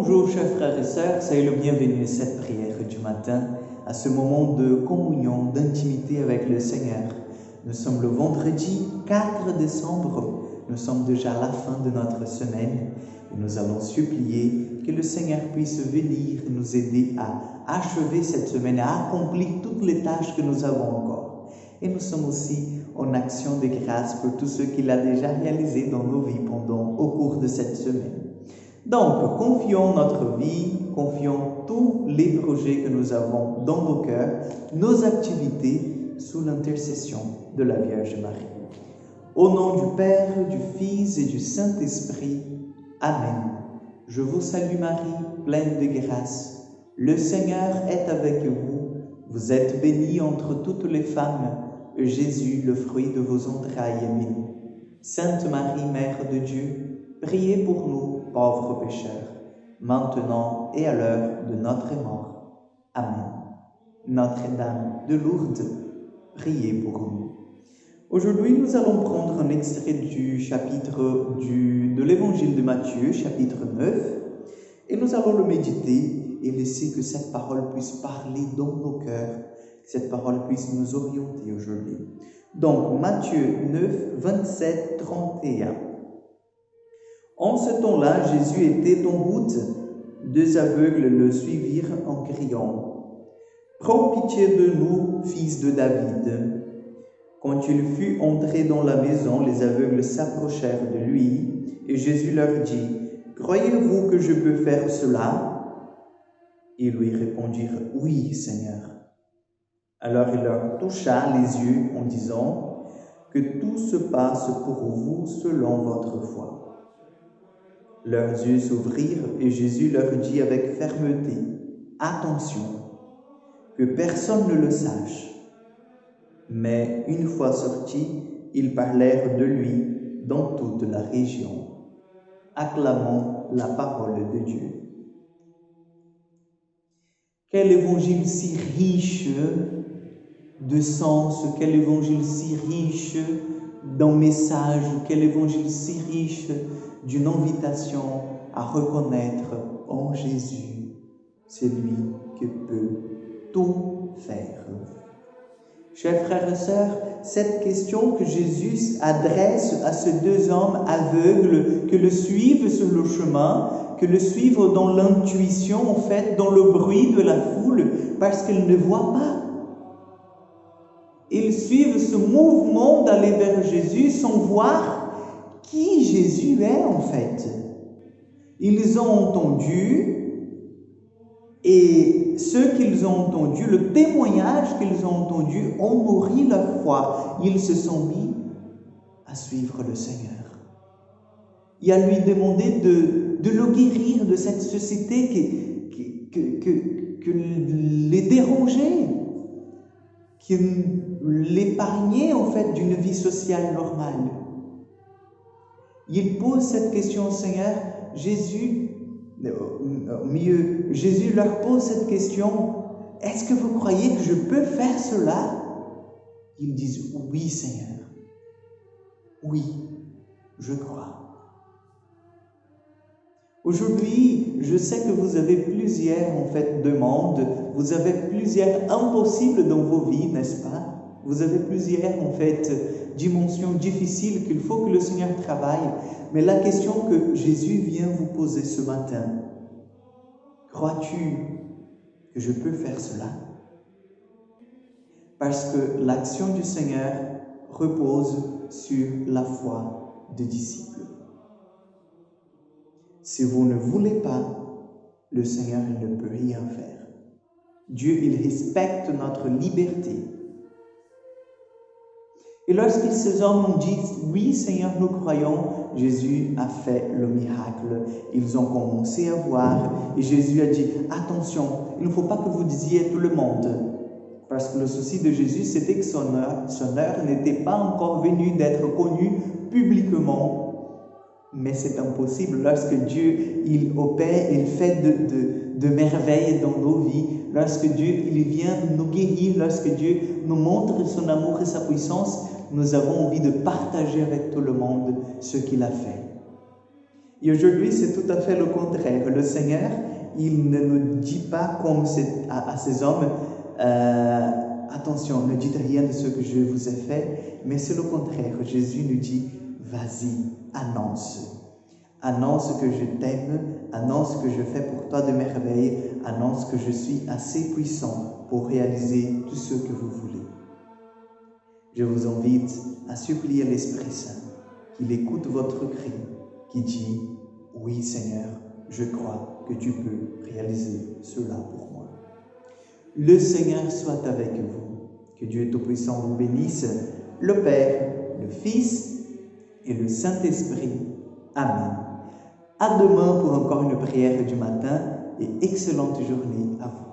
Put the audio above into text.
Bonjour chers frères et sœurs, soyez le bienvenu à cette prière du matin, à ce moment de communion, d'intimité avec le Seigneur. Nous sommes le vendredi 4 décembre, nous sommes déjà à la fin de notre semaine et nous allons supplier que le Seigneur puisse venir nous aider à achever cette semaine, à accomplir toutes les tâches que nous avons encore. Et nous sommes aussi en action de grâce pour tout ce qu'il a déjà réalisé dans nos vies au cours de cette semaine. Donc, confions notre vie, confions tous les projets que nous avons dans nos cœurs, nos activités, sous l'intercession de la Vierge Marie. Au nom du Père, du Fils et du Saint-Esprit. Amen. Je vous salue Marie, pleine de grâce. Le Seigneur est avec vous. Vous êtes bénie entre toutes les femmes, et Jésus, le fruit de vos entrailles, est béni. Sainte Marie, Mère de Dieu, priez pour nous, pauvres pécheurs, maintenant et à l'heure de notre mort. Amen. Notre-Dame de Lourdes, priez pour nous. Aujourd'hui, nous allons prendre un extrait du chapitre de l'Évangile de Matthieu, chapitre 9, et nous allons le méditer et laisser que cette parole puisse parler dans nos cœurs, que cette parole puisse nous orienter aujourd'hui. Donc, Matthieu 9, 27, 31. En ce temps-là, Jésus était en route. Deux aveugles le suivirent en criant « Prends pitié de nous, fils de David !» Quand il fut entré dans la maison, les aveugles s'approchèrent de lui, et Jésus leur dit « Croyez-vous que je peux faire cela ?» Ils lui répondirent « Oui, Seigneur. » Alors il leur toucha les yeux en disant « Que tout se passe pour vous selon votre foi. » Leurs yeux s'ouvrirent et Jésus leur dit avec fermeté « Attention, que personne ne le sache. » Mais une fois sortis, ils parlèrent de lui dans toute la région. Acclamons la parole de Dieu. Quel évangile si riche de sens, quel évangile si riche d'un message, quel évangile si riche d'une invitation à reconnaître en Jésus celui qui peut tout faire. Chers frères et sœurs, cette question que Jésus adresse à ces deux hommes aveugles que le suivent sur le chemin, que le suivent dans l'intuition, en fait, dans le bruit de la foule, parce qu'ils ne voient pas. Ils suivent ce mouvement d'aller vers Jésus sans voir qui Jésus est en fait. Ils ont entendu, et ce qu'ils ont entendu, le témoignage qu'ils ont entendu, ont nourri leur foi. Ils se sont mis à suivre le Seigneur et à lui demander de le guérir de cette société qui les dérangeait, qui l'épargnait en fait d'une vie sociale normale. Il pose cette question au Seigneur, Jésus leur pose cette question, est-ce que vous croyez que je peux faire cela? Ils disent, oui Seigneur, oui, je crois. Aujourd'hui, je sais que vous avez plusieurs demandes, vous avez plusieurs impossibles dans vos vies, n'est-ce pas? Vous avez plusieurs dimensions difficiles qu'il faut que le Seigneur travaille. Mais la question que Jésus vient vous poser ce matin, crois-tu que je peux faire cela? Parce que l'action du Seigneur repose sur la foi des disciples. Si vous ne voulez pas, le Seigneur ne peut rien faire. Dieu, il respecte notre liberté. Et lorsque ces hommes ont dit « Oui, Seigneur, nous croyons », Jésus a fait le miracle. Ils ont commencé à voir et Jésus a dit « Attention, il ne faut pas que vous disiez à tout le monde. » Parce que le souci de Jésus, c'était que son heure n'était pas encore venue d'être connue publiquement. Mais c'est impossible lorsque Dieu, il opère, il fait de merveilles dans nos vies. Lorsque Dieu, il vient nous guérir, lorsque Dieu nous montre son amour et sa puissance, nous avons envie de partager avec tout le monde ce qu'il a fait. Et aujourd'hui, c'est tout à fait le contraire. Le Seigneur, il ne nous dit pas comme à ces hommes, attention, ne dites rien de ce que je vous ai fait, mais c'est le contraire. Jésus nous dit, vas-y, annonce. Annonce que je t'aime, annonce que je fais pour toi de merveilles, annonce que je suis assez puissant pour réaliser tout ce que vous voulez. Je vous invite à supplier l'Esprit Saint, qu'il écoute votre cri, qui dit « Oui Seigneur, je crois que tu peux réaliser cela pour moi. » Le Seigneur soit avec vous, que Dieu Tout-Puissant vous bénisse, le Père, le Fils et le Saint-Esprit. Amen. À demain pour encore une prière du matin et excellente journée à vous.